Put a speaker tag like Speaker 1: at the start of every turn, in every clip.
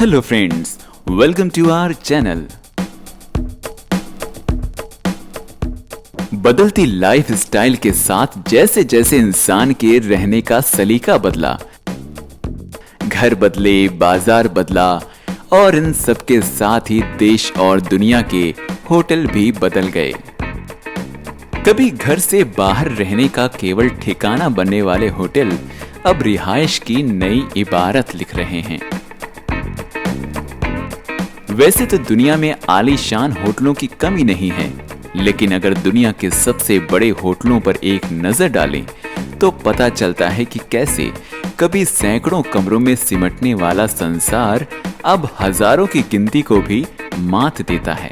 Speaker 1: Hello friends, welcome to our channel. बदलती life style के साथ जैसे जैसे इंसान के रहने का सलीका बदला, घर बदले, बाजार बदला और इन सब के साथ ही देश और दुनिया के होटल भी बदल गए। कभी घर से बाहर रहने का केवल ठिकाना बनने वाले होटल अब रिहाइश की नई इबारत लिख रहे हैं। वैसे तो दुनिया में आलीशान होटलों की कमी नहीं है, लेकिन अगर दुनिया के सबसे बड़े होटलों पर एक नजर डालें तो पता चलता है कि कैसे कभी सैकड़ों कमरों में सिमटने वाला संसार अब हजारों की गिनती को भी मात देता है।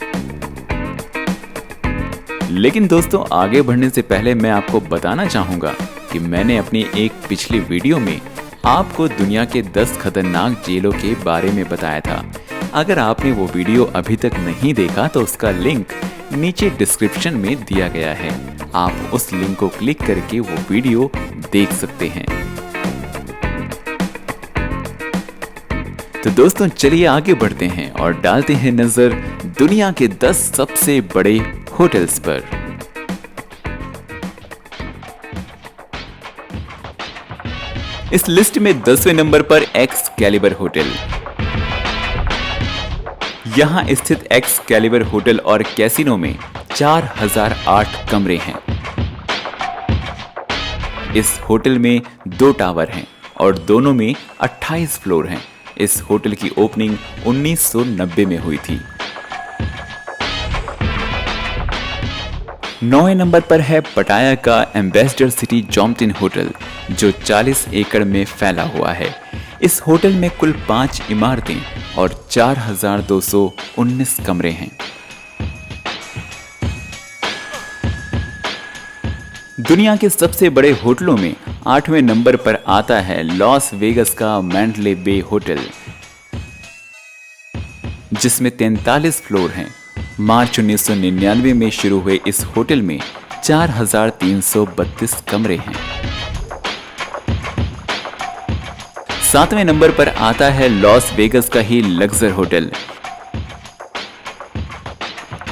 Speaker 1: लेकिन दोस्तों, आगे बढ़ने से पहले मैं आपको बताना चाहूंगा कि मैंने अपनी एक पिछली वीडियो में आपको दुनिया के 10 खतरनाक जेलों के बारे में बताया था। अगर आपने वो वीडियो अभी तक नहीं देखा तो उसका लिंक नीचे डिस्क्रिप्शन में दिया गया है। आप उस लिंक को क्लिक करके वो वीडियो देख सकते हैं। तो दोस्तों, चलिए आगे बढ़ते हैं और डालते हैं नजर दुनिया के 10 सबसे बड़े होटल्स पर। इस लिस्ट में 10वें नंबर पर एक्सकैलिबर होटल। यहां स्थित एक्सकैलिबर होटल और कैसीनो में 4008 कमरे हैं। इस होटल में 2 टावर हैं और दोनों में 28 फ्लोर हैं। इस होटल की ओपनिंग 1990 में हुई थी। 9वें नंबर पर है पटाया का एम्बेसडर सिटी जॉम्पटन होटल, जो 40 एकड़ में फैला हुआ है। इस होटल में कुल 5 इमारतें और 4219 कमरे हैं। दुनिया के सबसे बड़े होटलों में 8वें नंबर पर आता है लॉस वेगस का मैंडले बे होटल, जिसमें 43 फ्लोर हैं। मार्च 1999 में शुरू हुए इस होटल में 4332 कमरे हैं। 7वें नंबर पर आता है लॉस वेगस का ही लग्जर होटल।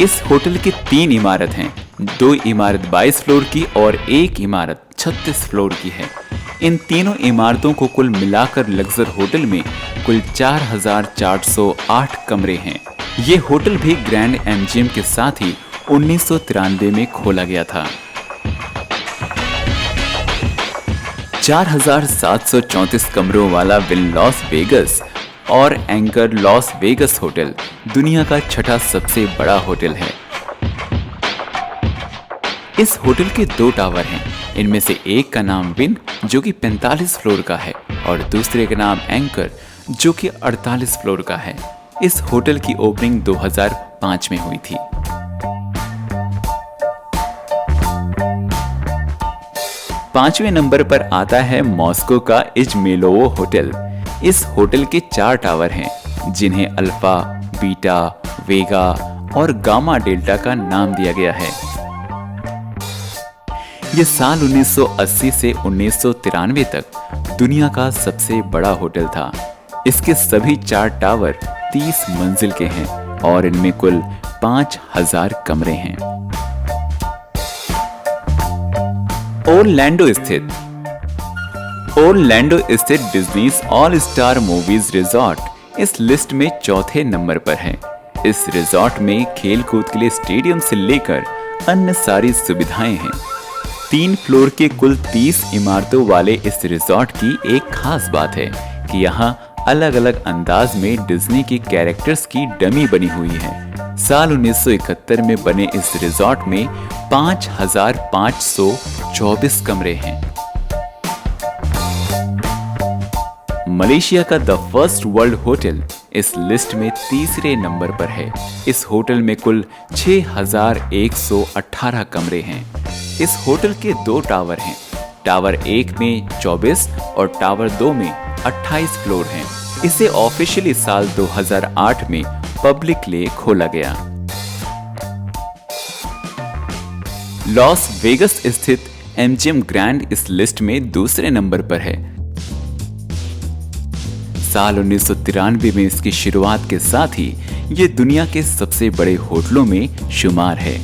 Speaker 1: इस होटल की 3 इमारत हैं। 2 इमारत 22 फ्लोर की और 1 इमारत 36 फ्लोर की है। इन तीनों इमारतों को कुल मिलाकर लग्जर होटल में कुल 4408 कमरे हैं। ये होटल भी ग्रैंड एमजीएम के साथ ही 1993 में खोला गया था। 4734 कमरों वाला विल लॉस वेगस और एंकर लॉस वेगस होटल दुनिया का 6ठा सबसे बड़ा होटल है। इस होटल के 2 टावर हैं। इनमें से एक का नाम विन, जो कि 45 फ्लोर का है, और दूसरे का नाम एंकर, जो कि 48 फ्लोर का है। इस होटल की ओपनिंग 2005 में हुई थी। पांचवें नंबर पर आता है मॉस्को का इजमेलोवो होटल। इस होटल के 4 टावर हैं, जिन्हें अल्फा, बीटा, वेगा और गामा डेल्टा का नाम दिया गया है। यह साल 1980 से 1993 तक दुनिया का सबसे बड़ा होटल था। इसके सभी 4 टावर 30 मंजिल के हैं और इनमें कुल 5000 कमरे हैं। ओरलैंडो स्थित डिज्नीज ऑल स्टार मूवीज रिजॉर्ट इस लिस्ट में 4थे नंबर पर है। इस रिजॉर्ट में खेल कूद के लिए स्टेडियम से लेकर अन्य सारी सुविधाएं हैं। 3 फ्लोर के कुल 30 इमारतों वाले इस रिजॉर्ट की एक खास बात है कि यहाँ अलग अलग अंदाज में डिज्नी के कैरेक्टर्स की डमी बनी हुई है। साल 1971 में बने इस रिजॉर्ट में 5524 कमरे हैं। मलेशिया का द फर्स्ट वर्ल्ड होटल इस लिस्ट में 3रे नंबर पर है। इस होटल में कुल 6118 कमरे हैं। इस होटल के 2 टावर हैं। टावर 1 में 24 और टावर 2 में 28 फ्लोर हैं। इसे ऑफिशियली साल 2008 में पब्लिक के लिए खोला गया। लॉस वेगस स्थित एमजीएम ग्रैंड इस लिस्ट में 2रे नंबर पर है। साल 1993 में इसकी शुरुआत के साथ ही ये दुनिया के सबसे बड़े होटलों में शुमार है।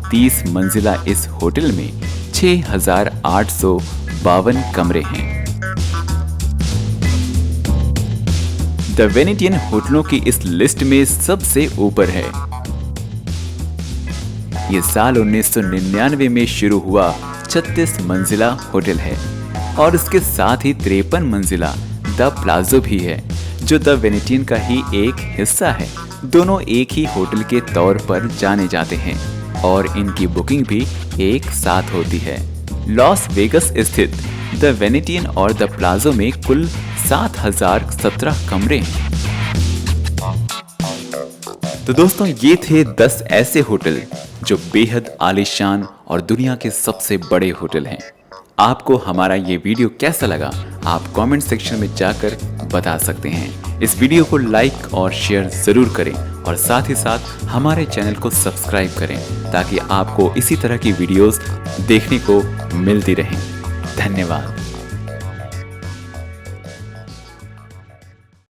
Speaker 1: 30 मंजिला इस होटल में 6,852 कमरे हैं। द वेनेटियन होटलों की इस लिस्ट में सबसे ऊपर है। ये साल 1999 में शुरू हुआ 36 मंजिला होटल है और इसके साथ ही 53 मंजिला द प्लाजो भी है, जो द वेनेटियन का ही एक हिस्सा है। दोनों एक ही होटल के तौर पर जाने जाते हैं और इनकी बुकिंग भी एक साथ होती है। लॉस वेगस स्थित द वेनेटियन और द प्लाजो में कुल 7,017 कमरे हैं। तो दोस्तों, ये थे 10 ऐसे होटल जो बेहद आलीशान और दुनिया के सबसे बड़े होटल हैं। आपको हमारा ये वीडियो कैसा लगा, आप कमेंट सेक्शन में जाकर बता सकते हैं। इस वीडियो को लाइक और शेयर जरूर करें और साथ ही साथ हमारे चैनल को सब्सक्राइब करें ताकि आपको इसी तरह की वीडियोस देखने को मिलती रहें। धन्यवाद।